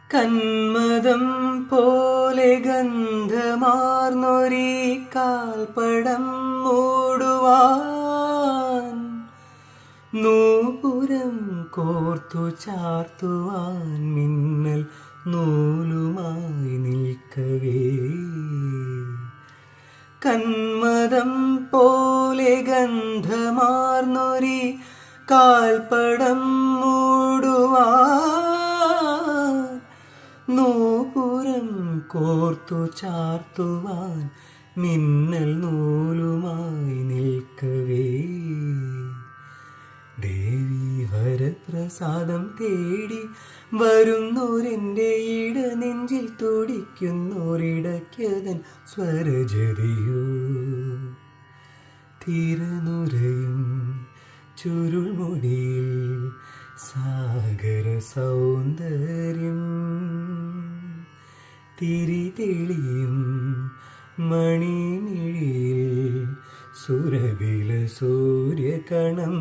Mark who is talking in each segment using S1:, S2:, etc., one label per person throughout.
S1: കന്മദം പോലെ ഗന്ധമാർന്നൊരീ കാൽപ്പടം മൂടുവാൻ നൂപുരം കോർത്തു ചാർത്തുവാൻ മിന്നൽ നൂലുമായി നിൽക്കവേ. കന്മദം പോലെ ഗന്ധമാർന്നൊരീ കാൽപ്പടം മൂടുവാൻ നൂപുരം കോർത്തു ചാർത്തുവാൻ മിന്നൽ നൂലുമായി നിൽക്കവേ. ദേവി വരപ്രസാദം തേടി വരുന്നോരെൻ്റെ ഇടനെഞ്ചിൽ തുടിക്കുന്നോരിടയ്ക്കതൻ സ്വരജതിയോ. തിരനുരയും ചുരുൾമുടിയിൽ സാഗര സൗന്ദര്യം, തിരിതെളിയും മണിമിഴിയിൽ സുരഭില സൂര്യകണം.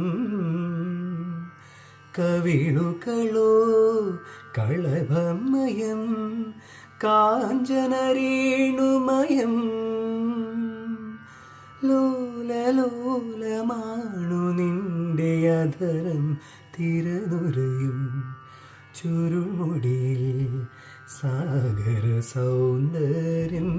S1: കവിളുകളോ കളഭമയം കാഞ്ചനരേണുമയം, ലോലലോലമാണു നിന്റെ അധരം. തിരനുരയും ചുരുൾമുടിയിൽ സാഗര സൗന്ദര്യം.